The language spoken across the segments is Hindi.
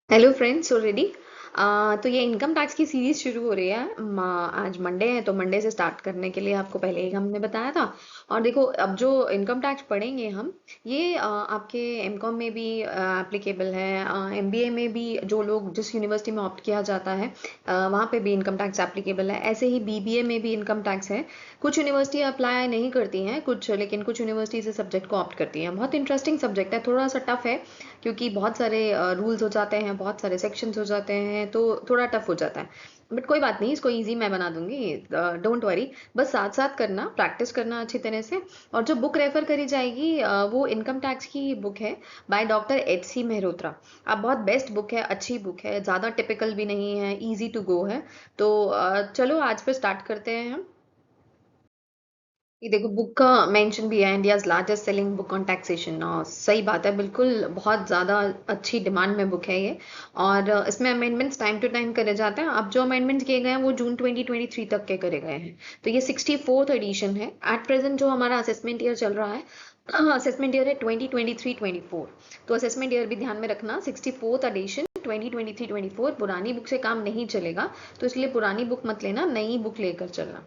हेलो फ्रेंड्स ऑलरेडी तो ये इनकम टैक्स की सीरीज शुरू हो रही है। आज मंडे है तो मंडे से स्टार्ट करने के लिए आपको पहले ही हमने बताया था। और देखो अब जो इनकम टैक्स पढ़ेंगे हम ये आपके एमकॉम में भी एप्लीकेबल है, एमबीए में भी जो लोग जिस यूनिवर्सिटी में ऑप्ट किया जाता है वहाँ पे भी इनकम टैक्स एप्लीकेबल है। ऐसे ही बीबीए में भी इनकम टैक्स है। कुछ यूनिवर्सिटी अप्लाई नहीं करती हैं कुछ, लेकिन कुछ यूनिवर्सिटी इस सब्जेक्ट को ऑप्ट करती हैं। बहुत इंटरेस्टिंग सब्जेक्ट है, थोड़ा सा टफ है क्योंकि बहुत सारे रूल्स हो जाते हैं, बहुत सारे सेक्शंस हो जाते हैं, तो थोड़ा टफ हो जाता है। बट कोई बात नहीं, इसको इजी मैं बना दूंगी, डोंट वरी। बस साथ साथ करना, प्रैक्टिस करना अच्छी तरह से। और जो बुक रेफर करी जाएगी वो इनकम टैक्स की बुक है by doctor H C Mehrotra. अब बहुत बेस्ट बुक है, अच्छी बुक है, ज़्यादा टिपिकल भी नहीं है, इजी टू गो है। तो चलो आज पे स्टार्ट करते हैं हम। ये देखो बुक का मेंशन भी है, India's largest selling book on taxation. सही बात है, बिल्कुल बहुत ज़्यादा अच्छी डिमांड में बुक है ये। और इसमें अमेंडमेंट्स टाइम टू टाइम करे जाते हैं। अब जो अमेंडमेंट्स किए गए हैं वो जून 2023 तक के करे गए हैं। तो ये 64th एडिशन है। एट प्रेजेंट जो हमारा असेसमेंट ईयर चल रहा है, असेसमेंट ईयर है 2023-24। तो असेसमेंट ईयर भी ध्यान में रखना, 64th एडिशन 2023-24। पुरानी बुक से काम नहीं चलेगा, तो इसलिए पुरानी बुक मत लेना, नई बुक लेकर चलना।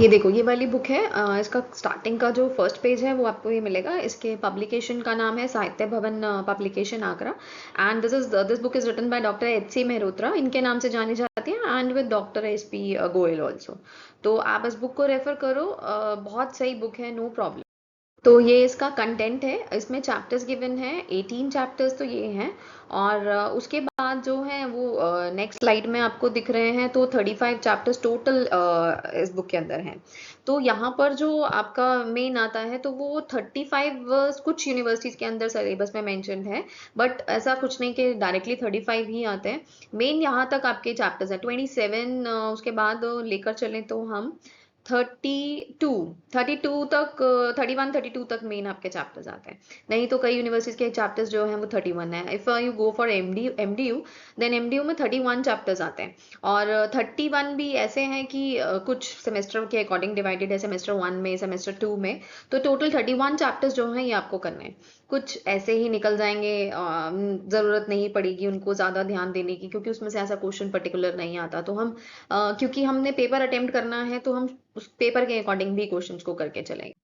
ये देखो ये वाली बुक है, इसका स्टार्टिंग का जो फर्स्ट पेज है वो आपको ये मिलेगा। इसके पब्लिकेशन का नाम है Sahitya Bhawan publication Agra. And this book is written by doctor H C Mehrotra, इनके नाम से जानी जाती है, and with doctor S P Goyal also. तो आप इस बुक को रेफर करो, बहुत सही बुक है, नो प्रॉब्लम। तो ये इसका कंटेंट है, इसमें चैप्टर्स गिवन है, 18 चैप्टर्स तो ये हैं। और उसके बाद जो है वो नेक्स्ट स्लाइड में आपको दिख रहे हैं, तो 35 चैप्टर्स टोटल इस बुक के अंदर हैं। तो यहाँ पर जो आपका मेन आता है तो वो 35 कुछ यूनिवर्सिटीज के अंदर सिलेबस में मेंशन्ड है। बट ऐसा कुछ नहीं कि डायरेक्टली 35 ही आते हैं। मेन यहाँ तक आपके चैप्टर्स हैं 27, उसके बाद लेकर चलें तो हम 32, 32 तक, 31-32 तक मेन आपके चैप्टर्स आते हैं। नहीं तो कई यूनिवर्सिटीज के चैप्टर्स जो हैं वो 31 है। If you go for MDU then MDU में 31 चैप्टर्स आते हैं। और 31 भी ऐसे हैं कि कुछ सेमेस्टर के अकॉर्डिंग डिवाइडेड है, सेमेस्टर 1 में, सेमेस्टर 2 में। तो टोटल 31 चैप्टर्स जो हैं ये आपको करने हैं। कुछ ऐसे ही निकल जाएंगे, ज़रूरत नहीं पड़ेगी उनको ज़्यादा ध्यान देने की, क्योंकि उसमें से ऐसा क्वेश्चन पर्टिकुलर नहीं आता। तो हम क्योंकि हमने पेपर अटेम्प्ट करना है तो हम उस पेपर के अकॉर्डिंग भी क्वेश्चंस को करके चलेंगे।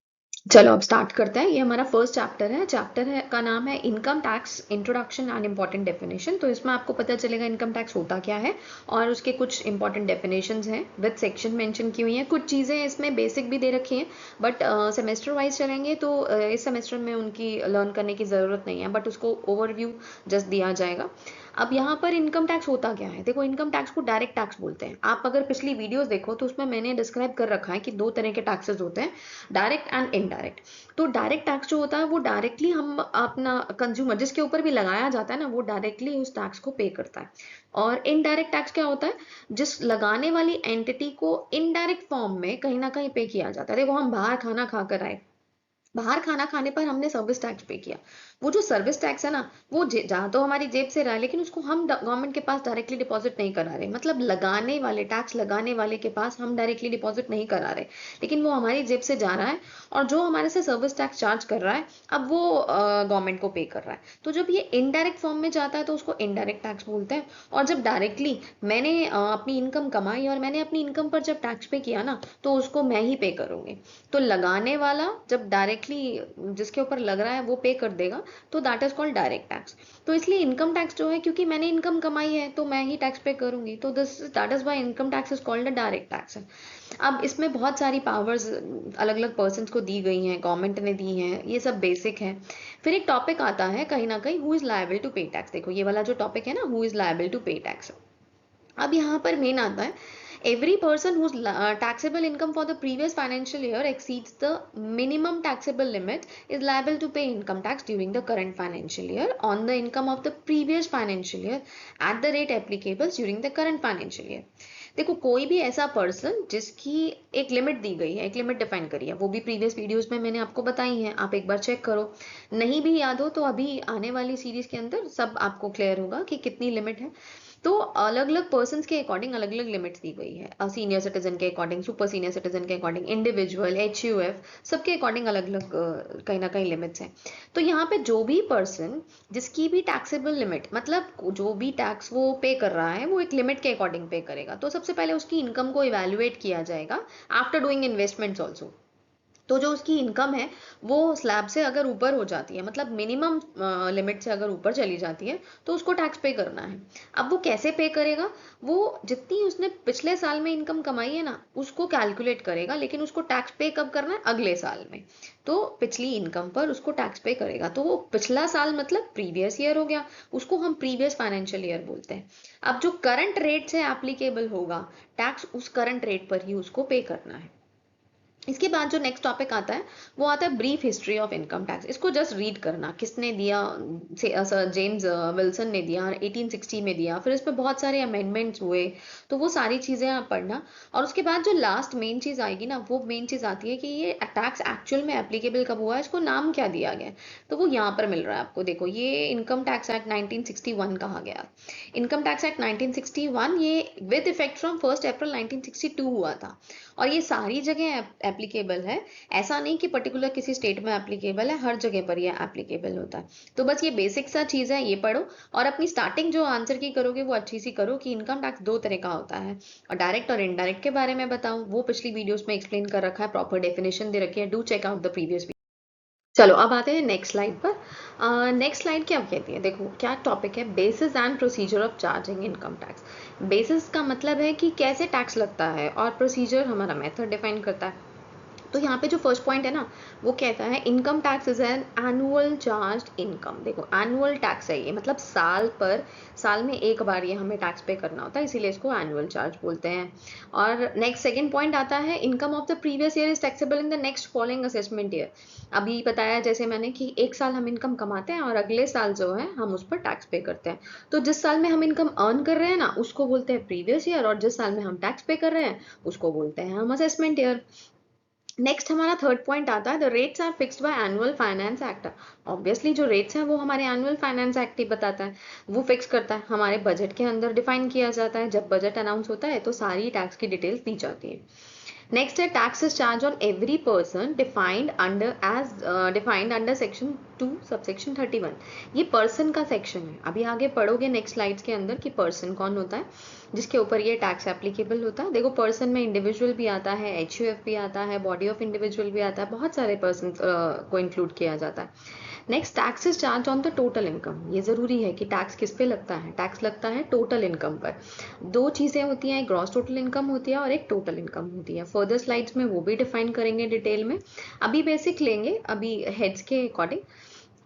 चलो अब स्टार्ट करते हैं। ये हमारा फर्स्ट चैप्टर है। चैप्टर है का नाम है income tax introduction and important definition. तो इसमें आपको पता चलेगा इनकम टैक्स होता क्या है और उसके कुछ इंपॉर्टेंट डेफिनेशंस हैं, विद सेक्शन मेंशन की हुई हैं। कुछ चीज़ें इसमें बेसिक भी दे रखी हैं, बट सेमेस्टर वाइज चलेंगे तो इस सेमेस्टर में उनकी लर्न करने की ज़रूरत नहीं है, बट उसको ओवरव्यू जस्ट दिया जाएगा। अब यहाँ पर इनकम टैक्स होता क्या है, देखो इनकम टैक्स को डायरेक्ट टैक्स बोलते हैं। आप अगर पिछली वीडियोस देखो तो उसमें मैंने डिस्क्राइब कर रखा है कि दो तरह के टैक्सेस होते हैं, डायरेक्ट एंड इनडायरेक्ट। तो डायरेक्ट टैक्स जो होता है वो डायरेक्टली हम अपना कंज्यूमर जिसके ऊपर भी लगाया जाता है ना, वो डायरेक्टली उस टैक्स को पे करता है। और इनडायरेक्ट टैक्स क्या होता है, जिस लगाने वाली एंटिटी को इनडायरेक्ट फॉर्म में कहीं ना कहीं पे किया जाता है। देखो हम बाहर खाना खाकर आए, बाहर खाना खाने पर हमने सर्विस टैक्स पे किया। वो जो सर्विस टैक्स है ना, वो जहाँ तो हमारी जेब से रहा है, लेकिन उसको हम गवर्नमेंट के पास डायरेक्टली डिपॉजिट नहीं करा रहे। मतलब लगाने वाले, टैक्स लगाने वाले के पास हम डायरेक्टली डिपॉजिट नहीं करा रहे, लेकिन वो हमारी जेब से जा रहा है। और जो हमारे से सर्विस टैक्स चार्ज कर रहा है, अब वो गवर्नमेंट को पे कर रहा है। तो जब ये इनडायरेक्ट फॉर्म में जाता है तो उसको इनडायरेक्ट टैक्स बोलते हैं। और जब डायरेक्टली मैंने अपनी इनकम कमाई और मैंने अपनी इनकम पर जब टैक्स पे किया ना, तो उसको मैं ही पे करूंगी। तो लगाने वाला जब डायरेक्टली जिसके ऊपर लग रहा है वो पे कर देगा, तो that is called direct tax. तो इसलिए इनकम टैक्स जो है, क्योंकि मैंने इनकम कमाई है तो मैं ही टैक्स पे करूंगी, तो this that is why income tax is called a direct tax. अब इसमें बहुत सारी पावर्स अलग अलग पर्सन को दी गई हैं, गवर्नमेंट ने दी हैं, ये सब बेसिक है। फिर एक टॉपिक आता है कहीं ना कहीं, who is liable to pay tax. देखो ये वाला जो टॉपिक है ना, who is liable to pay tax. अब यहाँ पर मेन आता है, every person whose taxable income for the previous financial year exceeds the minimum taxable limit is liable to pay income tax during the current financial year on the income of the previous financial year at the rate applicable during the current financial year। देखो कोई भी ऐसा पर्सन जिसकी एक लिमिट दी गई है, एक लिमिट डिफाइन करी है, वो भी प्रीवियस वीडियोस में मैंने आपको बताई है, आप एक बार चेक करो। नहीं भी याद हो तो अभी आने वाली सीरीज के अंदर सब आपको क्लियर होगा कि कितनी लिमिट है। तो अलग अलग पर्सन के अकॉर्डिंग अलग अलग लिमिट्स दी गई है, सीनियर सिटीजन के अकॉर्डिंग, सुपर सीनियर सिटीजन के अकॉर्डिंग, इंडिविजुअल, HUF, सबके अकॉर्डिंग अलग अलग कहीं ना कहीं लिमिट्स हैं। तो यहाँ पे जो भी पर्सन जिसकी भी टैक्सेबल लिमिट, मतलब जो भी टैक्स वो पे कर रहा है वो एक लिमिट के अकॉर्डिंग पे करेगा। तो सबसे पहले उसकी इनकम को इवेल्युएट किया जाएगा आफ्टर डूइंग इन्वेस्टमेंट्स ऑल्सो। तो जो उसकी इनकम है वो स्लैब से अगर ऊपर हो जाती है, मतलब मिनिमम लिमिट से अगर ऊपर चली जाती है, तो उसको टैक्स पे करना है। अब वो कैसे पे करेगा? वो जितनी उसने पिछले साल में इनकम कमाई है ना, उसको कैलकुलेट करेगा, लेकिन उसको टैक्स पे कब करना है? अगले साल में। तो पिछली इनकम पर उसको टैक्स पे करेगा। तो वो पिछला साल मतलब प्रीवियस ईयर हो गया, उसको हम प्रीवियस फाइनेंशियल ईयर बोलते हैं। अब जो करंट रेट से एप्लीकेबल होगा टैक्स, उस करंट रेट पर ही उसको पे करना है। इसके बाद जो नेक्स्ट टॉपिक आता है वो आता है brief history of income tax. इसको जस्ट रीड करना, किसने दिया? सर जेम्स विल्सन ने दिया, 1860 में दिया, फिर इसमें बहुत सारे अमेंडमेंट्स हुए। तो वो सारी चीज़ें आप पढ़ना। और उसके बाद जो लास्ट मेन चीज़ आएगी ना, वो मेन चीज़ आती है कि ये टैक्स एक्चुअल में एप्लीकेबल कब हुआ है, इसको नाम क्या दिया गया है। तो वो यहाँ पर मिल रहा है आपको, देखो ये इनकम टैक्स एक्ट 1961 कहा गया। इनकम टैक्स एक्ट 1961 ये विद इफेक्ट फ्रॉम 1 अप्रैल 1962 हुआ था। और ये सारी जगह एप्लीकेबल है। ऐसा नहीं कि पर्टिकुलर किसी स्टेट में एप्लीकेबल है, हर जगह पर ये एप्लीकेबल होता है। तो बस ये बेसिक सा चीज़ है, ये पढ़ो। और अपनी स्टार्टिंग जो आंसर की करोगे वो अच्छी सी करो कि इनकम टैक्स दो तरह का होता है, और डायरेक्ट और इनडायरेक्ट के बारे में बताओ, वो पिछली वीडियोस में एक्सप्लेन कर रखा है, प्रॉपर डेफिनेशन दे रखी है, do check out the previous. चलो अब आते हैं नेक्स्ट स्लाइड पर। नेक्स्ट स्लाइड क्या कहती है? देखो क्या टॉपिक है, basis and procedure of charging income tax. Basis का मतलब है कि कैसे टैक्स लगता है, और प्रोसीजर हमारा मेथड डिफाइन करता है। तो यहाँ पे जो फर्स्ट पॉइंट है ना, वो कहता है income tax is an annual charge income. देखो एनुअल टैक्स है ये, मतलब साल पर, साल में एक बार ये हमें टैक्स पे करना होता है, इसीलिए इसको एनुअल चार्ज बोलते हैं। और नेक्स्ट सेकंड पॉइंट आता है income of the previous year is taxable in the next following assessment year. अभी बताया जैसे मैंने कि एक साल हम इनकम कमाते हैं और अगले साल जो है हम उस पर टैक्स पे करते हैं। तो जिस साल में हम इनकम अर्न कर रहे हैं ना, उसको बोलते हैं प्रीवियस ईयर, और जिस साल में हम टैक्स पे कर रहे हैं उसको बोलते हैं हम असेसमेंट ईयर। नेक्स्ट हमारा थर्ड पॉइंट आता है the rates are fixed by annual finance act. Obviously जो रेट्स हैं वो हमारे एनुअल फाइनेंस एक्ट ही बताता है, वो फिक्स करता है, हमारे बजट के अंदर डिफाइन किया जाता है। जब बजट अनाउंस होता है तो सारी टैक्स की डिटेल्स दी जाती है। नेक्स्ट है tax is charge on every person defined under section 2 subsection 31। ये पर्सन का सेक्शन है, अभी आगे पढ़ोगे नेक्स्ट स्लाइड्स के अंदर कि पर्सन कौन होता है जिसके ऊपर ये टैक्स एप्लीकेबल होता है। देखो पर्सन में इंडिविजुअल भी आता है, HUF भी आता है, बॉडी ऑफ इंडिविजुअल भी आता है, बहुत सारे पर्सन को इंक्लूड किया जाता है। Next tax is charge on the total income. ये जरूरी है कि टैक्स किस पे लगता है, टैक्स लगता है टोटल इनकम पर। दो चीजें होती हैं, एक ग्रॉस टोटल इनकम होती है और एक टोटल इनकम होती है। फर्दर स्लाइड्स में वो भी डिफाइन करेंगे डिटेल में, अभी बेसिक लेंगे, अभी हेड्स के अकॉर्डिंग।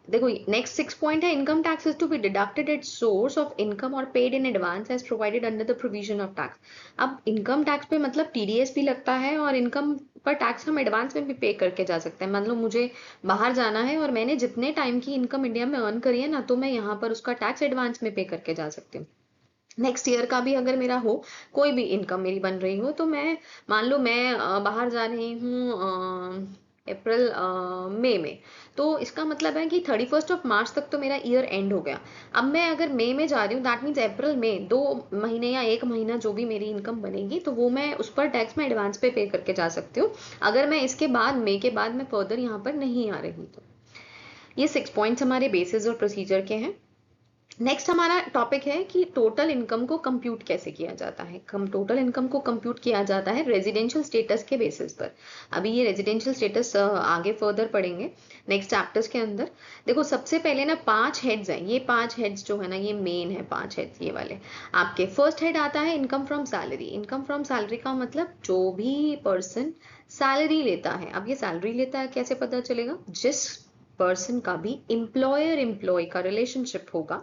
देखो नेक्स्ट 6 पॉइंट है income tax is to be deducted at source of income और paid in advance as provided under the provision of tax. अब इनकम टैक्स पे मतलब TDS भी लगता है, और इनकम पर टैक्स हम एडवांस में भी पे करके जा सकते हैं। मान लो मुझे बाहर जाना है और मैंने जितने टाइम की इनकम इंडिया में अर्न करी है ना, तो मैं यहाँ पर उसका टैक्स एडवांस में पे करके जा सकती हूँ। नेक्स्ट ईयर का भी अगर मेरा हो, कोई भी इनकम मेरी बन रही हो, तो मैं मान लो मैं बाहर जा रही हूँ अप्रैल मई में, तो इसका मतलब है कि 31 मार्च तक तो मेरा ईयर एंड हो गया। अब मैं अगर मई में जा रही हूँ, दैट मीन्स अप्रैल में 2 महीने या 1 महीना जो भी मेरी इनकम बनेगी, तो वो मैं उस पर टैक्स में एडवांस पे करके जा सकती हूँ, अगर मैं इसके बाद मई के बाद मैं फर्दर यहाँ पर नहीं आ रही तो। ये 6 पॉइंट्स हमारे बेसिस और प्रोसीजर के हैं। नेक्स्ट हमारा टॉपिक है कि टोटल इनकम को कंप्यूट कैसे किया जाता है। टोटल इनकम को कंप्यूट किया जाता है रेजिडेंशियल स्टेटस के बेसिस पर। अभी ये रेजिडेंशियल स्टेटस आगे फर्दर पढ़ेंगे नेक्स्ट चैप्टर्स के अंदर। देखो सबसे पहले ना 5 हेड्स हैं, ये 5 हेड्स जो है ना, ये मेन है 5 हेड्स ये वाले आपके। फर्स्ट हेड आता है income from salary. Income from salary का मतलब जो भी पर्सन सैलरी लेता है। अब ये सैलरी लेता है कैसे पता चलेगा? जिस पर्सन का भी एम्प्लॉयर एम्प्लॉय का रिलेशनशिप होगा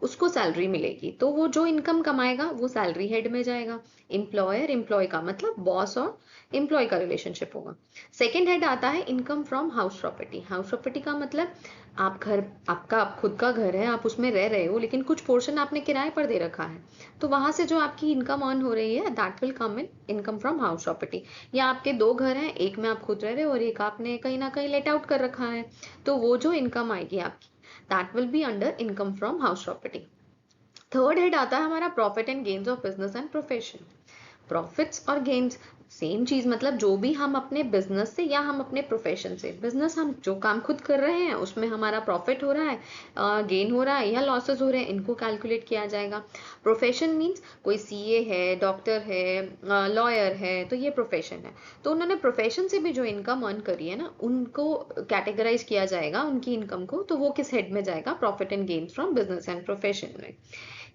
उसको सैलरी मिलेगी, तो वो जो इनकम कमाएगा वो सैलरी हेड में जाएगा। एम्प्लॉयर एम्प्लॉय का मतलब बॉस और एम्प्लॉय का रिलेशनशिप होगा। सेकेंड हेड आता है income from house property. House property का मतलब आप घर, आपका आप खुद का घर है, आप उसमें रह रहे हो, लेकिन कुछ पोर्शन आपने किराए पर दे रखा है, तो वहां से जो आपकी इनकम अर्न हो रही है that will come in income from house property. या आपके 2 घर हैं, एक में आप खुद रह रहे हो और एक आपने कहीं ना कहीं लेट आउट कर रखा है, तो वो जो इनकम आएगी आपकी that will be under income from house property. Third head आता है हमारा profit and gains of business and profession. Profits और गेन्स सेम चीज, मतलब जो भी हम अपने बिजनेस से या हम अपने प्रोफेशन से, बिजनेस हम जो काम खुद कर रहे हैं उसमें हमारा प्रॉफिट हो रहा है, गेन हो रहा है या लॉसेस हो रहे हैं, इनको कैलकुलेट किया जाएगा। प्रोफेशन मीन्स कोई सीए है, डॉक्टर है, लॉयर है, तो ये प्रोफेशन है। तो उन्होंने प्रोफेशन से भी जो इनकम अर्न करी है ना, उनको कैटेगराइज किया जाएगा उनकी इनकम को, तो वो किस हेड में जाएगा, profit and gains from business and profession में।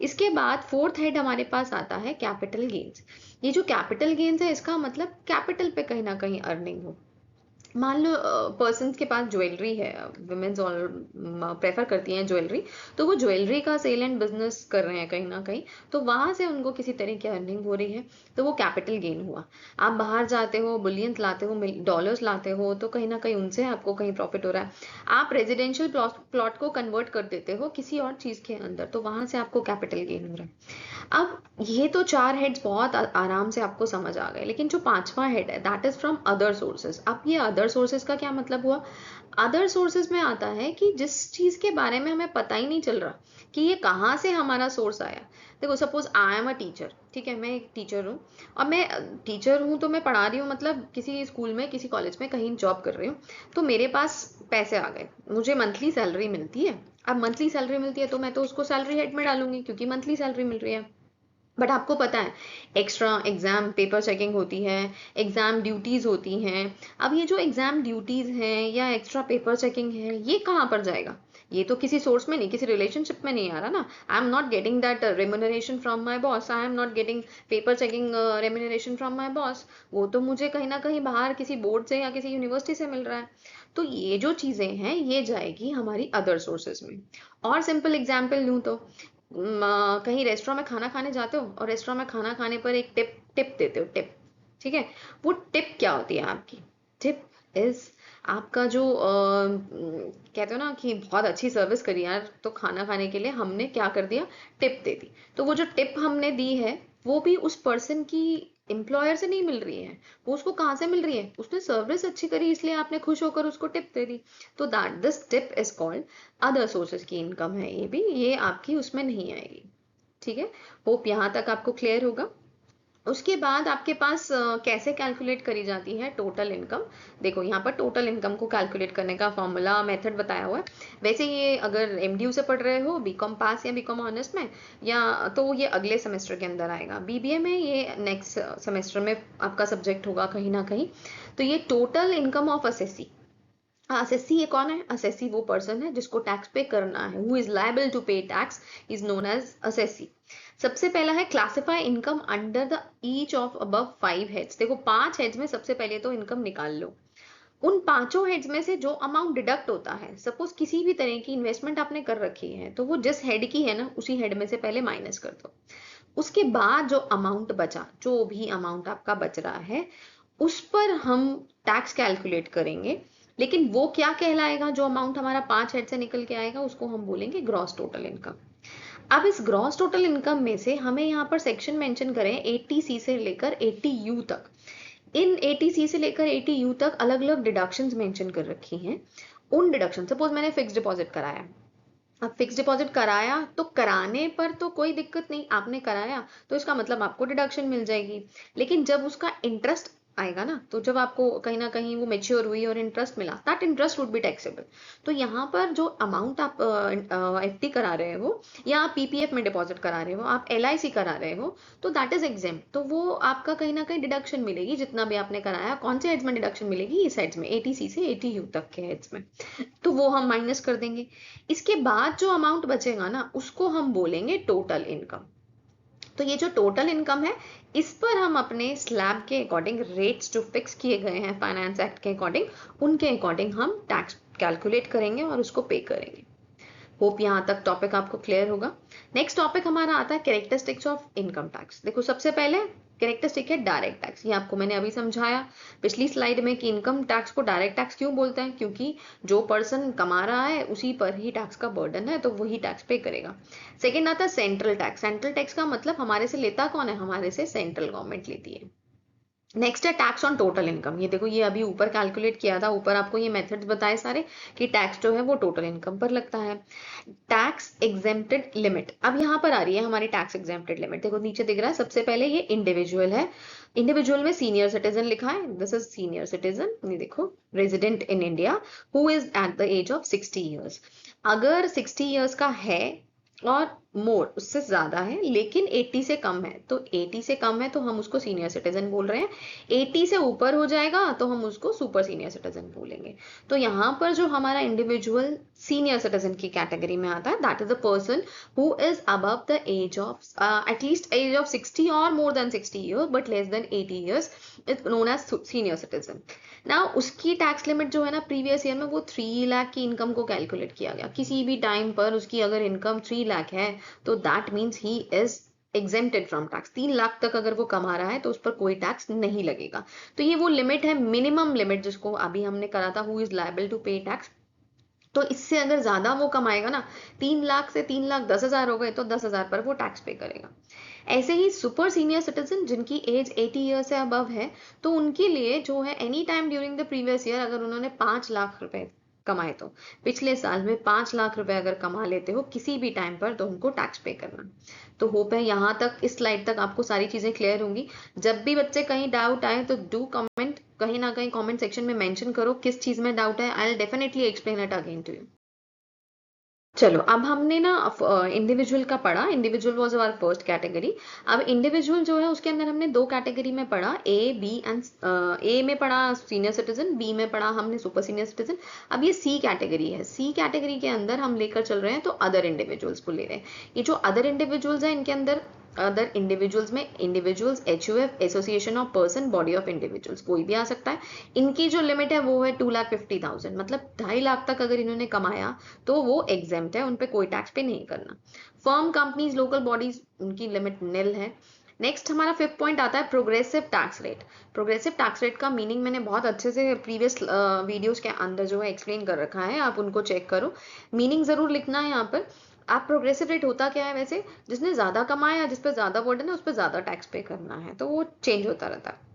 इसके बाद फोर्थ हेड हमारे पास आता है कैपिटल गेन्स। ये जो कैपिटल गेन्स है इसका मतलब कैपिटल पे कहीं ना कहीं अर्निंग हो। मान लो पर्सन के पास ज्वेलरी है, वुमेन्स ऑल प्रेफर करती हैं ज्वेलरी, तो वो ज्वेलरी का सेल एंड बिजनेस कर रहे हैं कहीं ना कहीं, तो वहां से उनको किसी तरह की अर्निंग हो रही है, तो वो कैपिटल गेन हुआ। आप बाहर जाते हो, बुलियंस लाते हो, डॉलर्स लाते हो, तो कहीं ना कहीं उनसे आपको कहीं प्रॉफिट हो रहा है। आप रेजिडेंशियल प्लॉट को कन्वर्ट कर देते हो किसी और चीज के अंदर, तो वहां से आपको कैपिटल गेन हो रहा है। अब ये तो चार हेड्स बहुत आराम से आपको समझ आ गए, लेकिन जो पांचवा हेड है that is from other sources. अब ये अदर सोर्सेज का क्या मतलब हुआ? अदर सोर्सेज में आता है कि जिस चीज के बारे में हमें पता ही नहीं चल रहा कि ये कहाँ से हमारा सोर्स आया। देखो suppose I am a teacher, ठीक है, मैं एक टीचर हूँ, और मैं टीचर हूँ तो मैं पढ़ा रही हूँ, मतलब किसी स्कूल में, किसी कॉलेज में कहीं जॉब कर रही हूँ, तो मेरे पास पैसे आ गए, मुझे मंथली सैलरी मिलती है। अब मंथली सैलरी मिलती है तो मैं तो उसको सैलरी हेड में डालूंगी क्योंकि मंथली सैलरी मिल रही है। बट आपको पता है एक्स्ट्रा एग्जाम पेपर चेकिंग होती है, एग्जाम ड्यूटीज होती हैं। अब ये जो एग्जाम ड्यूटीज हैं या एक्स्ट्रा पेपर चेकिंग है, ये कहाँ पर जाएगा? ये तो किसी सोर्स में नहीं, किसी रिलेशनशिप में नहीं आ रहा ना। I am not getting that remuneration from my boss, I am not getting paper checking remuneration from my boss. वो तो मुझे कहीं ना कहीं बाहर किसी बोर्ड से या किसी यूनिवर्सिटी से मिल रहा है। तो ये जो चीजें हैं ये जाएगी हमारी अदर सोर्सेज में। और सिंपल एग्जाम्पल लूँ तो कहीं रेस्टोरेंट में खाना खाने जाते हो और रेस्टोरेंट में खाना खाने पर एक टिप टिप देते हो, टिप, ठीक है। वो टिप क्या होती है आपकी? टिप इज आपका जो कहते हो ना कि बहुत अच्छी सर्विस करी यार, तो खाना खाने के लिए हमने क्या कर दिया, टिप दे दी। तो वो जो टिप हमने दी है वो भी उस पर्सन की एम्प्लॉयर से नहीं मिल रही है, वो उसको कहाँ से मिल रही है, उसने सर्विस अच्छी करी इसलिए आपने खुश होकर उसको टिप दे दी। तो that this tip is called other sources की इनकम है, ये भी, ये आपकी उसमें नहीं आएगी। ठीक है, होप यहाँ तक आपको क्लियर होगा। उसके बाद आपके पास कैसे कैलकुलेट करी जाती है टोटल इनकम। देखो यहाँ पर टोटल इनकम को कैलकुलेट करने का फॉर्मूला मेथड बताया हुआ है। वैसे ये अगर एमडीयू से पढ़ रहे हो, बीकॉम पास या बीकॉम ऑनर्स में, या तो ये अगले सेमेस्टर के अंदर आएगा। बीबीए में ये नेक्स्ट सेमेस्टर में आपका सब्जेक्ट होगा कहीं ना कहीं। तो ये total income of assessee. Assessee ये कौन है? असेसी वो पर्सन है जिसको टैक्स पे करना है, who is liable to pay tax is known as assessee. सबसे पहला है classify income under the each of above 5 heads. देखो 5 हेड्स में सबसे पहले तो इनकम निकाल लो। उन पांचों हेड्स में से जो अमाउंट डिडक्ट होता है, सपोज किसी भी तरह की इन्वेस्टमेंट आपने कर रखी है, तो वो जिस हेड की है ना उसी हेड में से पहले माइनस कर दो। उसके बाद जो अमाउंट बचा, जो भी अमाउंट आपका बच रहा है, उस पर हम टैक्स कैलकुलेट करेंगे। लेकिन वो क्या कहलाएगा? जो अमाउंट हमारा 5 हेड से निकल के आएगा उसको हम बोलेंगे ग्रॉस टोटल इनकम। अब इस ग्रॉस टोटल इनकम में से हमें यहाँ पर सेक्शन मेंशन करें 80C से लेकर 80U तक। इन 80C से लेकर 80U तक अलग अलग डिडक्शंस मेंशन कर रखी हैं। उन डिडक्शन, सपोज मैंने फिक्स डिपॉजिट कराया, अब फिक्स डिपॉजिट कराया तो कराने पर तो कोई दिक्कत नहीं, आपने कराया तो इसका मतलब आपको डिडक्शन मिल जाएगी। लेकिन जब उसका इंटरेस्ट आएगा ना, तो जब आपको कहीं ना कहीं वो मेच्योर हुई और इंटरेस्ट मिला, that interest would be taxable. तो यहाँ पर जो अमाउंट आप एफडी करा रहे हो, या आप पीपीएफ में डिपॉजिट करा रहे हो, आप एलआईसी करा रहे हो, तो दैट इज एग्जेम्प्ट। तो वो आपका कहीं ना कहीं डिडक्शन मिलेगी जितना भी आपने कराया। कौन से हेड्स में डिडक्शन मिलेगी? इस हेड्स में, 80C से 80U तक के हेड्स में। तो वो हम माइनस कर देंगे। इसके बाद जो अमाउंट बचेगा ना उसको हम बोलेंगे टोटल इनकम। तो ये जो टोटल इनकम है, इस पर हम अपने स्लैब के अकॉर्डिंग, रेट्स जो फिक्स किए गए हैं फाइनेंस एक्ट के अकॉर्डिंग, उनके अकॉर्डिंग हम टैक्स कैलकुलेट करेंगे और उसको पे करेंगे। होप यहाँ तक टॉपिक आपको क्लियर होगा। नेक्स्ट टॉपिक हमारा आता है कैरेक्टरिस्टिक्स ऑफ इनकम टैक्स। देखो सबसे पहले कैरेक्टरिस्टिक है डायरेक्ट टैक्स। ये आपको मैंने अभी समझाया पिछली स्लाइड में कि इनकम टैक्स को डायरेक्ट टैक्स क्यों बोलते हैं, क्योंकि जो पर्सन कमा रहा है उसी पर ही टैक्स का बर्डन है, तो वही टैक्स पे करेगा। सेकेंड आता है सेंट्रल टैक्स। सेंट्रल टैक्स का मतलब हमारे से लेता कौन है? हमारे से सेंट्रल गवर्नमेंट लेती है। नेक्स्ट है टैक्स ऑन टोटल इनकम। ये देखो, ये अभी ऊपर कैलकुलेट किया था, ऊपर आपको ये मेथड्स बताए सारे कि टैक्स जो है वो टोटल इनकम पर लगता है। टैक्स एग्जेम्प्टेड लिमिट, अब यहाँ पर आ रही है हमारी टैक्स एग्जेम्प्टेड लिमिट। देखो नीचे दिख रहा है, सबसे पहले ये इंडिविजुअल है। इंडिविजुअल में सीनियर सिटीजन लिखा है, दिस इज सीनियर सिटीजन। ये देखो, resident in India who is at the age of 60 years. अगर 60 ईयर्स का है और मोर, उससे ज्यादा है लेकिन 80 से कम है, तो 80 से कम है तो हम उसको सीनियर सिटीजन बोल रहे हैं। 80 से ऊपर हो जाएगा तो हम उसको सुपर सीनियर सिटीजन बोलेंगे। तो यहाँ पर जो हमारा इंडिविजुअल सीनियर सिटीजन की कैटेगरी में आता है, that is the person who is above the age of at least age of 60 और more than 60 years but less than 80 years, is known as senior citizen. ना उसकी टैक्स लिमिट जो है ना, प्रीवियस ईयर में वो 3 लाख की इनकम को कैलकुलेट किया गया। किसी भी टाइम पर उसकी अगर इनकम 3 लाख है तो that means he is exempted from tax. 3 lakh तक अगर वो कमा रहा है तो उस पर कोई टैक्स नहीं लगेगा। तो ये वो लिमिट है, मिनिमम लिमिट, जिसको अभी हमने करा था who is liable to pay tax. तो इससे अगर ज्यादा वो कमाएगा ना, 3 लाख से 3 लाख 10 हजार हो गए तो 10 हजार पर वो टैक्स पे करेगा। ऐसे ही सुपर सीनियर सिटीजन जिनकी एज 80 ईयर से अबव है, तो उनके लिए जो है any time during the previous year अगर उन्होंने 5 लाख रुपए कमाए, तो पिछले साल में 5 लाख रुपए अगर कमा लेते हो किसी भी टाइम पर, तो उनको टैक्स पे करना। तो होप है यहाँ तक, इस स्लाइड तक आपको सारी चीजें क्लियर होंगी। जब भी बच्चे कहीं डाउट आए तो डू कमेंट, कहीं ना कहीं कमेंट सेक्शन में मेंशन करो किस चीज में डाउट है। I will definitely explain it again to you. चलो, अब हमने ना इंडिविजुअल का पढ़ा, individual was our first category. अब इंडिविजुअल जो है उसके अंदर हमने दो कैटेगरी में पढ़ा, ए बी एंड ए में पढ़ा सीनियर सिटीजन, बी में पढ़ा हमने सुपर सीनियर सिटीजन। अब ये सी कैटेगरी है, सी कैटेगरी के अंदर हम लेकर चल रहे हैं तो अदर इंडिविजुअल्स को ले रहे हैं। ये जो अदर इंडिविजुअल्स है, इनके अंदर अदर इंडिविजुअल्स में individuals, HUF, association of person, body of individuals, कोई भी आ सकता है। इनकी जो लिमिट है वो है 2,50,000, मतलब 2.5 लाख तक अगर इन्होंने कमाया तो वो एग्जेम्प्ट है, उन पे कोई टैक्स पे नहीं करना। फर्म, कंपनीज, लोकल बॉडीज, उनकी लिमिट निल है। नेक्स्ट हमारा फिफ्थ पॉइंट आता है progressive tax rate. Progressive tax rate का मीनिंग मैंने बहुत अच्छे से प्रीवियस वीडियोस के अंदर जो है एक्सप्लेन कर रखा है, आप उनको चेक करो, मीनिंग जरूर लिखना है यहाँ पर। आप प्रोग्रेसिव रेट होता क्या है वैसे, जिसने ज्यादा कमाया, जिस पर ज्यादा बर्डन है, उस पर ज्यादा टैक्स पे करना है, तो वो चेंज होता रहता है।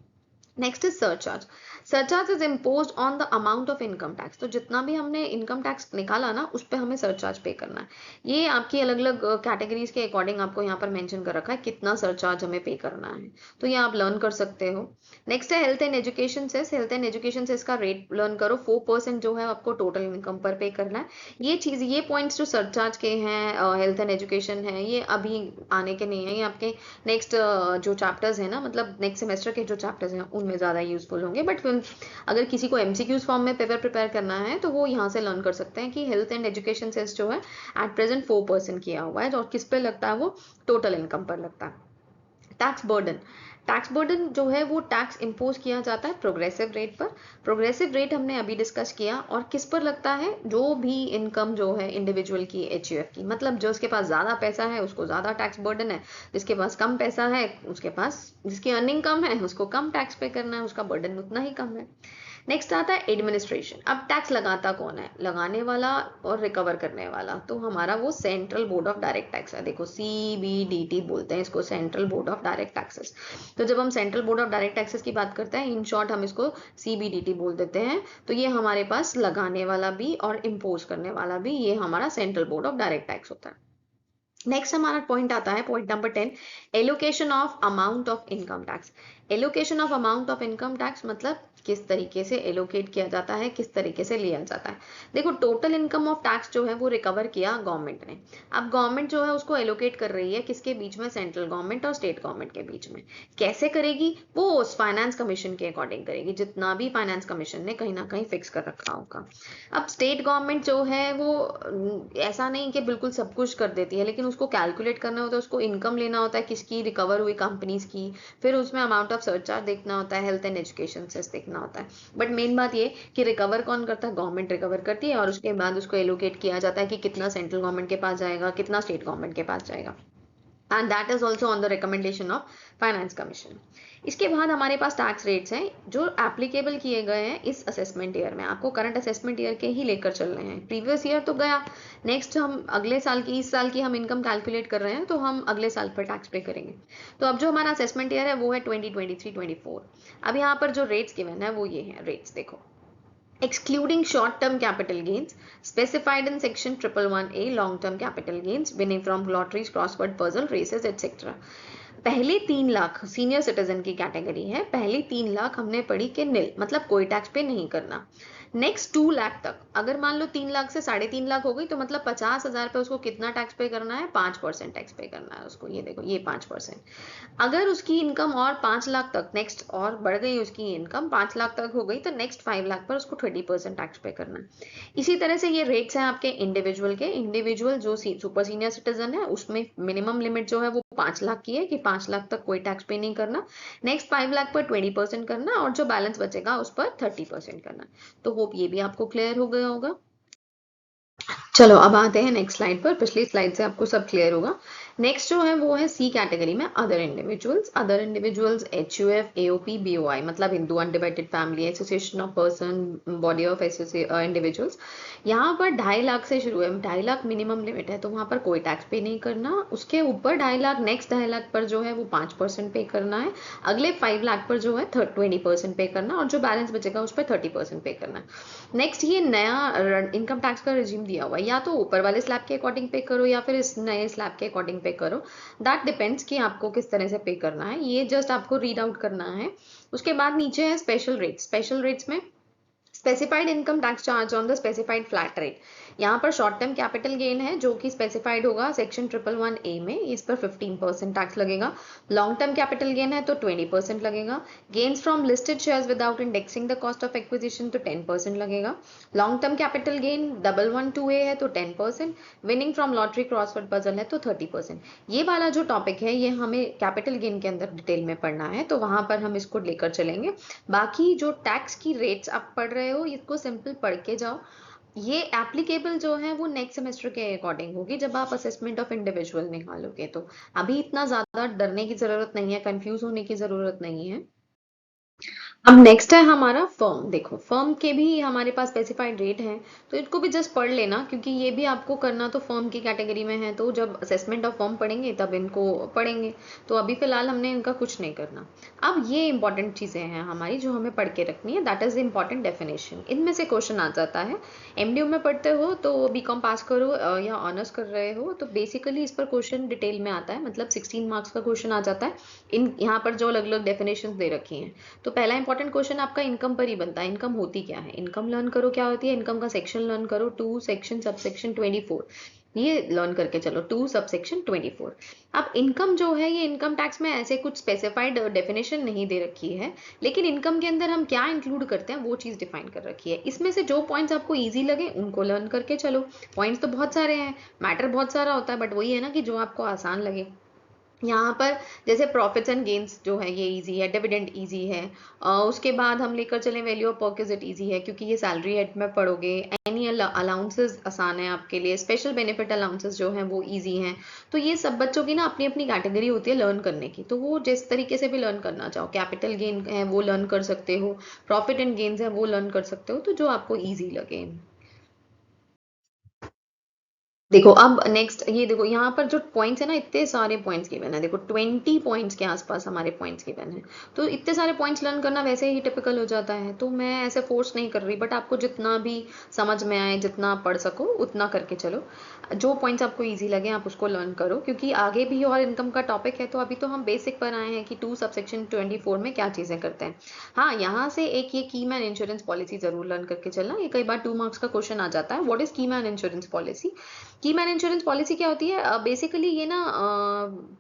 Next is surcharge. Surcharge is impose on the amount of income tax. तो जितना भी हमने इनकम टैक्स निकाला ना, उस पर हमें सरचार्ज पे करना है। ये आपकी अलग अलग कैटेगरीज के अकॉर्डिंग आपको यहाँ पर मेंशन कर रखा है कितना सरचार्ज हमें पे करना है, तो ये आप लर्न कर सकते हो। नेक्स्ट है health and education cess. Health and education cess का रेट लर्न करो, 4% जो है आपको टोटल इनकम पर पे करना है। ये चीज, ये पॉइंट्स जो सरचार्ज के हैं, हेल्थ एंड एजुकेशन है, ये अभी आने के नहीं है, ये आपके नेक्स्ट जो चैप्टर्स है ना, मतलब नेक्स्ट सेमेस्टर के जो चैप्टर्स हैं उनमें ज्यादा यूजफुल होंगे। बट अगर किसी को MCQs फॉर्म में पेपर प्रिपेयर करना है तो वो यहाँ से लर्न कर सकते हैं कि हेल्थ एंड एजुकेशन सेस जो है एट प्रेजेंट 4% किया हुआ है, और किस पे लगता है, वो टोटल इनकम पर लगता है। टैक्स बर्डन, टैक्स बर्डन जो है वो टैक्स इंपोज किया जाता है प्रोग्रेसिव रेट पर। प्रोग्रेसिव रेट हमने अभी डिस्कस किया, और किस पर लगता है, जो भी इनकम जो है इंडिविजुअल की, HUF की, मतलब जो उसके पास ज्यादा पैसा है उसको ज्यादा टैक्स बर्डन है, जिसके पास कम पैसा है उसके पास, जिसकी अर्निंग कम है उसको कम टैक्स पे करना है, उसका बर्डन उतना ही कम है। नेक्स्ट आता है एडमिनिस्ट्रेशन। अब टैक्स लगाता कौन है, लगाने वाला और रिकवर करने वाला, तो हमारा वो central board of direct tax है। देखो CBDT बोलते हैं इसको, central board of direct taxes. तो जब हम central board of direct taxes की बात करते हैं, इन शॉर्ट हम इसको CBDT बोल देते हैं। तो ये हमारे पास लगाने वाला भी और इम्पोज करने वाला भी, ये हमारा central board of direct tax होता है। नेक्स्ट हमारा पॉइंट आता है, point number 10, allocation of amount of income tax. Allocation of amount of income tax मतलब किस तरीके से एलोकेट किया जाता है, किस तरीके से लिया जाता है। देखो, टोटल इनकम ऑफ टैक्स जो है वो रिकवर किया गवर्नमेंट ने। अब गवर्नमेंट जो है उसको एलोकेट कर रही है किसके बीच में, सेंट्रल गवर्नमेंट और स्टेट गवर्नमेंट के बीच में। कैसे करेगी वो, उस फाइनेंस कमीशन के अकॉर्डिंग करेगी, जितना भी फाइनेंस कमीशन ने कहीं ना कहीं फिक्स कर रखा होगा। अब स्टेट गवर्नमेंट जो है वो ऐसा नहीं कि बिल्कुल सब कुछ कर देती है, लेकिन उसको कैलकुलेट करना होता है, उसको इनकम लेना होता है किसकी, रिकवर हुई कंपनीज की, फिर उसमें अमाउंट ऑफ सरचार्ज देखना होता है, हेल्थ एंड एजुकेशन सेस देखना होता है। बट मेन बात ये कि रिकवर कौन करता है, गवर्नमेंट रिकवर करती है, और उसके बाद उसको एलोकेट किया जाता है कि कितना सेंट्रल गवर्नमेंट के पास जाएगा, कितना स्टेट गवर्नमेंट के पास जाएगा। And that is also on the recommendation of finance commission. इसके बाद हमारे पास टैक्स रेट्स हैं जो एप्लीकेबल किए गए हैं इस असेसमेंट ईयर में। आपको करंट असेसमेंट ईयर के ही लेकर चल रहे हैं, प्रीवियस ईयर तो गया, नेक्स्ट हम अगले साल की, इस साल की हम इनकम कैलकुलेट कर रहे हैं तो हम अगले साल पर टैक्स पे करेंगे। तो अब जो हमारा असेसमेंट ईयर है वो है 2023-24। अब यहाँ पर जो रेट्स गिवन है वो ये हैं रेट्स, देखो। Excluding short-term capital gains specified in section 111A, long-term capital gains winning from lotteries, crossword puzzle, races, etc. पहले 3 लाख सीनियर सिटीजन की कैटेगरी है, पहले 3 लाख हमने पढ़ी कि नील, मतलब कोई टैक्स पे नहीं करना। नेक्स्ट 2 लाख तक, अगर मान लो 3 लाख से 3.5 लाख हो गई तो मतलब 50,000 पे उसको कितना टैक्स पे करना है? 5% टैक्स पे करना है उसको। ये देखो, ये 5%। अगर उसकी इनकम और 5 लाख तक, नेक्स्ट और बढ़ गई उसकी इनकम 5 लाख तक हो गई तो नेक्स्ट 5 लाख पर उसको 20% टैक्स पे करना है। इसी तरह से ये रेट्स हैं आपके इंडिविजुअल के। इंडिविजुअल जो सुपर सीनियर सिटीजन है उसमें मिनिमम लिमिट जो है वो 5 लाख की है कि 5 लाख तक कोई टैक्स पे नहीं करना, नेक्स्ट 5 लाख पर 20% करना और जो बैलेंस बचेगा उस पर 30% करना। तो होप ये भी आपको क्लियर हो गया होगा। चलो अब आते हैं नेक्स्ट स्लाइड पर। पिछली स्लाइड से आपको सब क्लियर होगा। नेक्स्ट जो है वो है सी कैटेगरी में other individuals. Other individuals HUF, AOP, BOI मतलब Hindu undivided family, association of person, body of individuals. यहाँ पर 2.5 लाख से शुरू है, 2.5 लाख मिनिमम लिमिट है तो वहाँ पर कोई टैक्स पे नहीं करना। उसके ऊपर 2.5 लाख, नेक्स्ट 2.5 लाख पर जो है वो 5% पे करना है। अगले 5 लाख पर जो है 20% पे करना और जो बैलेंस बचेगा उस पर 30% पे करना है। नेक्स्ट ये नया इनकम टैक्स का रिजीम दिया हुआ है, या तो ऊपर वाले स्लैब के अकॉर्डिंग पे करो या फिर इस नए स्लैब के अकॉर्डिंग पे करो। दैट डिपेंड्स कि आपको किस तरह से पे करना है, ये जस्ट आपको रीड आउट करना है। उसके बाद नीचे है स्पेशल रेट्स। स्पेशल रेट्स में specified income tax charge on the specified flat rate. यहाँ पर शॉर्ट टर्म कैपिटल गेन है जो कि स्पेसिफाइड होगा सेक्शन 111A में, इस पर 15% टैक्स लगेगा। लॉन्ग टर्म कैपिटल गेन है तो 20% लगेगा। Gains from listed shares without indexing the cost of acquisition तो 10% लगेगा। Long term capital gain 112A है तो 10%, winning from lottery, crossword puzzle है तो 30%। ये वाला जो टॉपिक है ये हमें कैपिटल गेन के अंदर डिटेल में पढ़ना है तो वहां पर हम इसको लेकर चलेंगे। बाकी जो टैक्स की रेट्स आप पढ़ रहे हो इसको सिंपल पढ़ के जाओ। ये एप्लीकेबल जो है वो नेक्स्ट सेमेस्टर के अकॉर्डिंग होगी जब आप असेसमेंट ऑफ इंडिविजुअल निकालोगे। तो अभी इतना ज्यादा डरने की जरूरत नहीं है, कंफ्यूज होने की जरूरत नहीं है। अब नेक्स्ट है हमारा फर्म। देखो फर्म के भी हमारे पास स्पेसिफाइड रेट है तो इसको भी जस्ट पढ़ लेना क्योंकि ये भी आपको करना तो फर्म की कैटेगरी में है, तो जब असेसमेंट ऑफ फर्म पढ़ेंगे तब इनको पढ़ेंगे। तो अभी फिलहाल हमने इनका कुछ नहीं करना। अब ये इंपॉर्टेंट चीजें हैं हमारी जो हमें पढ़ के रखनी है, that is the important definition. इनमें से क्वेश्चन आ जाता है। MDU में पढ़ते हो तो BCom पास करो या ऑनर्स कर रहे हो तो बेसिकली इस पर क्वेश्चन डिटेल में आता है, मतलब 16 मार्क्स का क्वेश्चन आ जाता है। इन यहाँ पर जो अलग अलग डेफिनेशन दे रखी हैं। तो पहला इंपॉर्टेंट क्वेश्चन आपका इनकम पर ही बनता है। इनकम होती क्या है? इनकम लर्न करो क्या होती है। इनकम का सेक्शन लर्न करो, 2 सेक्शन सबसेक्शन 24, ये लर्न करके चलो, 2 सबसेक्शन 24। अब इनकम जो है ये इनकम टैक्स में ऐसे कुछ स्पेसिफाइड डेफिनेशन नहीं दे रखी है, लेकिन इनकम के अंदर हम क्या इंक्लूड करते हैं वो चीज डिफाइन कर रखी है। इसमें से जो पॉइंट्स आपको इजी लगे उनको लर्न करके चलो। पॉइंट्स तो बहुत सारे हैं, मैटर बहुत सारा होता है, बट वही है ना कि जो आपको आसान लगे। यहाँ पर जैसे प्रॉफिट्स एंड गेन्स जो है ये इजी है, डिविडेंड इजी है। उसके बाद हम लेकर चलें वैल्यू ऑफ परक्विजिट इजी है क्योंकि ये सैलरी हेड में पढ़ोगे। एनुअल अलाउंसेस आसान है आपके लिए। स्पेशल बेनिफिट अलाउंसेस जो हैं वो इजी हैं। तो ये सब बच्चों की ना अपनी अपनी कैटेगरी होती है लर्न करने की, तो वो जिस तरीके से भी लर्न करना चाहो, कैपिटल गेन है वो लर्न कर सकते हो, प्रॉफिट एंड गेन्स है वो लर्न कर सकते हो, तो जो आपको ईजी लगे। देखो अब नेक्स्ट ये देखो, यहाँ पर जो पॉइंट्स है ना, इतने सारे पॉइंट्स गिवन है। देखो 20 पॉइंट्स के आसपास हमारे पॉइंट्स गिवन है। तो इतने सारे पॉइंट्स लर्न करना वैसे ही टिपिकल हो जाता है, तो मैं ऐसे फोर्स नहीं कर रही, बट आपको जितना भी समझ में आए, जितना आप पढ़ सको उतना करके चलो। जो पॉइंट्स आपको ईजी लगे आप उसको लर्न करो क्योंकि आगे भी और इनकम का टॉपिक है। तो अभी तो हम बेसिक पर आए हैं कि 2 सबसेक्शन 24 में क्या चीजें करते हैं। हाँ, यहाँ से एक ये की मैन इंश्योरेंस पॉलिसी जरूर लर्न करके चलना, ये कई बार 2 मार्क्स का क्वेश्चन आ जाता है। व्हाट इज की मैन इंश्योरेंस पॉलिसी? की मैन इंश्योरेंस पॉलिसी क्या होती है? बेसिकली ये ना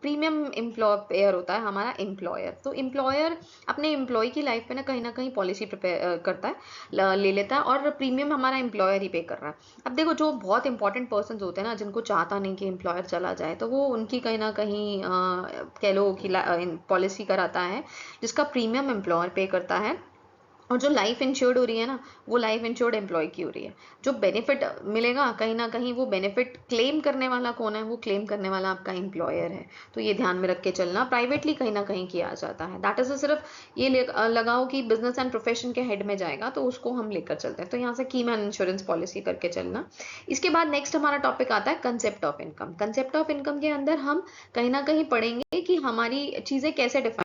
प्रीमियम एम्प्लॉयर होता है हमारा एम्प्लॉयर। तो एम्प्लॉयर अपने एम्प्लॉय की लाइफ पे ना कहीं पॉलिसी प्रिपेयर करता है, ले लेता है, और प्रीमियम हमारा एम्प्लॉयर ही पे कर रहा है। अब देखो जो बहुत इंपॉर्टेंट पर्सन होते हैं ना, जिनको चाहता नहीं कि एम्प्लॉयर चला जाए, तो वो उनकी कहीं ना कहीं कह लो कि पॉलिसी कराता है जिसका प्रीमियम एम्प्लॉयर पे करता है और जो लाइफ इंश्योर्ड हो रही है ना, वो लाइफ इंश्योर्ड एम्प्लॉय की हो रही है। जो बेनिफिट मिलेगा कहीं ना कहीं, वो बेनिफिट क्लेम करने वाला कौन है? वो क्लेम करने वाला आपका एम्प्लॉयर है। तो ये ध्यान में रख के चलना, प्राइवेटली कहीं ना कहीं किया जाता है। दैट इज सिर्फ ये लगाओ कि बिजनेस एंड प्रोफेशन के हेड में जाएगा, तो उसको हम लेकर चलते हैं। तो यहाँ से की मैन इंश्योरेंस पॉलिसी करके चलना। इसके बाद नेक्स्ट हमारा टॉपिक आता है concept of income. Concept of income के अंदर हम कहीं ना कहीं पढ़ेंगे कि हमारी चीजें कैसे डिफाइन।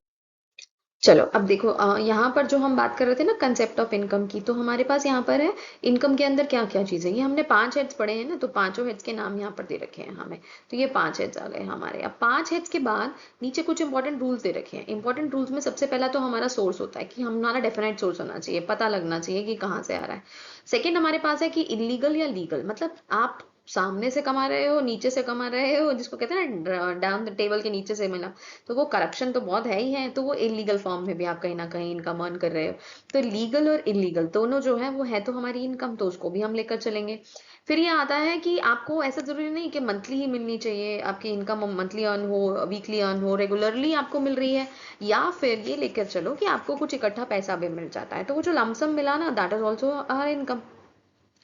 चलो अब देखो, यहाँ पर जो हम बात कर रहे थे ना कंसेप्ट ऑफ इनकम की, तो हमारे पास यहाँ पर है इनकम के अंदर क्या क्या चीजें। ये हमने 5 हेड्स पढ़े हैं ना, तो पांचों हेड्स के नाम यहाँ पर दे रखे हैं हमें। तो ये 5 हेड्स आ गए हमारे। अब 5 हेड्स के बाद नीचे कुछ इंपॉर्टेंट रूल्स दे रखे हैं। इंपॉर्टेंट रूल्स में सबसे पहला तो हमारा सोर्स होता है कि हमारा डेफिनेट सोर्स होना चाहिए, पता लगना चाहिए कि कहाँ से आ रहा है। सेकेंड हमारे पास है कि इलीगल या लीगल, मतलब आप सामने से कमा रहे हो, नीचे से कमा रहे हो, जिसको कहते हैं ना डाउन द टेबल के नीचे से मिला, तो वो करप्शन तो बहुत है ही है। तो वो इलीगल फॉर्म में भी आप कहीं ना कहीं इनकम अर्न कर रहे हो। तो लीगल और इलीगल दोनों जो है वो है तो हमारी इनकम, तो उसको भी हम लेकर चलेंगे। फिर ये आता है कि आपको ऐसा जरूरी नहीं कि मंथली ही मिलनी चाहिए, आपकी इनकम मंथली अर्न हो, वीकली अर्न हो, रेगुलरली आपको मिल रही है। या फिर ये लेकर चलो कि आपको कुछ इकट्ठा पैसा भी मिल जाता है, तो वो जो लमसम मिला ना, that is also our income.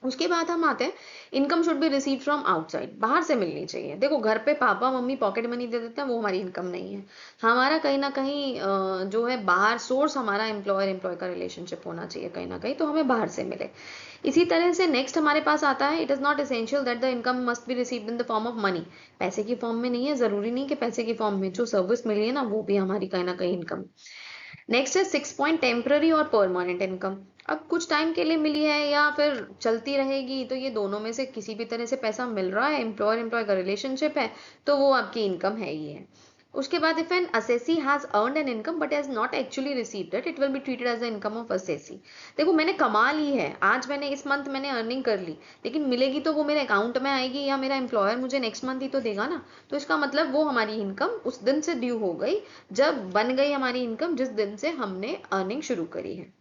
उसके बाद हम आते हैं, income should be receive from outside, बाहर से मिलनी चाहिए। देखो घर पे पापा मम्मी पॉकेट मनी दे देते हैं, वो हमारी इनकम नहीं है। हमारा कहीं ना कहीं जो है बाहर सोर्स, हमारा एम्प्लॉयर एम्प्लॉय का रिलेशनशिप होना चाहिए कहीं ना कहीं, तो हमें बाहर से मिले। इसी तरह से नेक्स्ट हमारे पास आता है, it is not essential that the income must be received in the form of money. पैसे की फॉर्म में नहीं है, जरूरी नहीं कि पैसे की फॉर्म में, जो सर्विस मिली है ना वो भी हमारी कहीं ना कहीं इनकम। नेक्स्ट है 6 पॉइंट टेम्पररी और परमानेंट इनकम। अब कुछ टाइम के लिए मिली है या फिर चलती रहेगी, तो ये दोनों में से किसी भी तरह से पैसा मिल रहा है, एम्प्लॉयर एम्प्लॉय का रिलेशनशिप है, तो वो आपकी इनकम है ही है। उसके बाद if an assessee has earned an income but has not actually received it, it will be treated as the income of assessee. देखो मैंने कमा ली है, आज मैंने इस मंथ मैंने अर्निंग कर ली, लेकिन मिलेगी तो वो मेरे अकाउंट में आएगी या मेरा एम्प्लॉयर मुझे नेक्स्ट मंथ ही तो देगा ना। तो इसका मतलब वो हमारी इनकम उस दिन से ड्यू हो गई जब बन गई हमारी इनकम, जिस दिन से हमने अर्निंग शुरू करी है।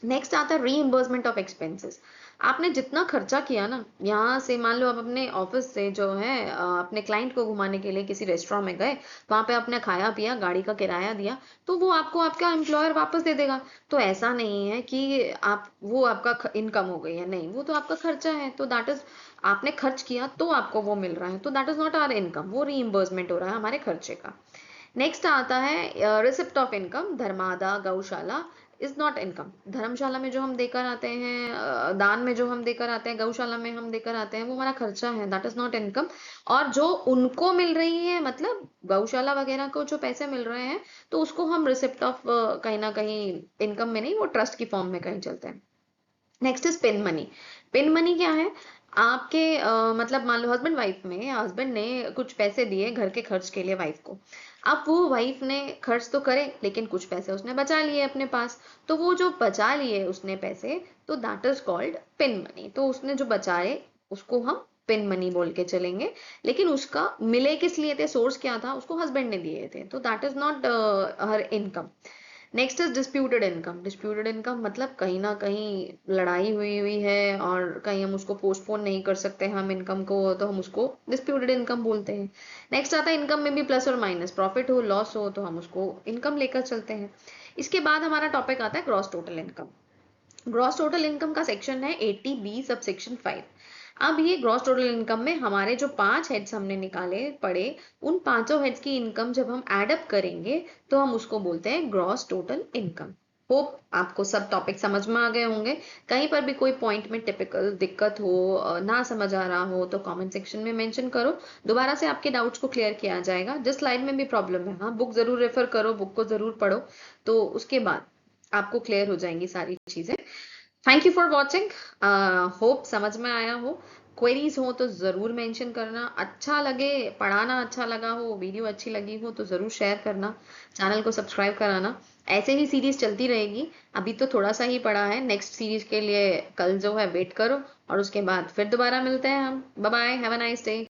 नेक्स्ट आता है रीइंबर्समेंट ऑफ एक्सपेंसेस। आपने जितना खर्चा किया ना, यहाँ से मान लो आप अपने ऑफिस से जो है अपने क्लाइंट को घुमाने के लिए किसी रेस्टोरेंट में गए, वहां पे आपने खाया पिया, गाड़ी का किराया दिया, तो वो आपको आपका एम्प्लॉयर वापस दे देगा। तो ऐसा नहीं है कि आप वो आपका इनकम हो गई है, नहीं, वो तो आपका खर्चा है। तो दैट इज, आपने खर्च किया तो आपको वो मिल रहा है, तो that is not our income, वो रीइंबर्समेंट हो रहा है हमारे खर्चे का। नेक्स्ट आता है रिसिप्ट ऑफ इनकम, धर्मादा गौशाला इज नॉट इनकम। धर्मशाला में जो हम देकर आते हैं, दान में जो हम देकर आते हैं, गौशाला में हम देकर आते हैं, वो हमारा खर्चा है, दैट इज नॉट इनकम। और जो उनको मिल रही है, मतलब गौशाला वगैरह को जो पैसे मिल रहे हैं, तो उसको हम रिसिप्ट ऑफ कहीं ना कहीं इनकम में नहीं, वो ट्रस्ट की फॉर्म में कहीं चलते हैं। Next is pin money. Pin money क्या है? आपके मतलब मान लो हस्बैंड वाइफ में, हस्बैंड ने कुछ पैसे दिए घर के खर्च के लिए वाइफ को। अब वो वाइफ ने खर्च तो करे, लेकिन कुछ पैसे उसने बचा लिए अपने पास। तो वो जो बचा लिए उसने पैसे, तो that is called pin money. तो उसने जो बचाए उसको हम पिन मनी बोल के चलेंगे। लेकिन उसका मिले किस लिए थे, सोर्स क्या था, उसको हस्बैंड ने दिए थे, तो that is not her income. Next is disputed income. Disputed income मतलब कहीं ना कहीं लड़ाई हुई हुई है और कहीं हम उसको पोस्टपोन नहीं कर सकते हम इनकम को, तो हम उसको डिस्प्यूटेड इनकम बोलते हैं। नेक्स्ट आता है इनकम में भी प्लस और माइनस, प्रॉफिट हो लॉस हो, तो हम उसको इनकम लेकर चलते हैं। इसके बाद हमारा टॉपिक आता है gross total income. Gross total income का सेक्शन है 80B सब सेक्शन 5। अब ये ग्रॉस टोटल इनकम में हमारे जो 5 हेड्स हमने निकाले पड़े, उन पांचों हेड्स की इनकम जब हम एड अप करेंगे, तो हम उसको बोलते हैं ग्रॉस टोटल इनकम। होप आपको सब टॉपिक समझ में आ गए होंगे। कहीं पर भी कोई पॉइंट में टिपिकल दिक्कत हो, ना समझ आ रहा हो, तो कमेंट सेक्शन में मेंशन करो, दोबारा से आपके डाउट्स को क्लियर किया जाएगा। जिस स्लाइड में भी प्रॉब्लम है, हाँ बुक जरूर रेफर करो, बुक को जरूर पढ़ो, तो उसके बाद आपको क्लियर हो जाएंगी सारी चीजें। Thank you for watching. Hope समझ में आया हो। क्वेरीज हो तो जरूर मेंशन करना। अच्छा लगे, पढ़ाना अच्छा लगा हो, वीडियो अच्छी लगी हो, तो जरूर शेयर करना, चैनल को सब्सक्राइब कराना। ऐसे ही सीरीज चलती रहेगी। अभी तो थोड़ा सा ही पढ़ा है, नेक्स्ट सीरीज के लिए कल जो है वेट करो, और उसके बाद फिर दोबारा मिलते हैं हम। Bye bye, have a nice day.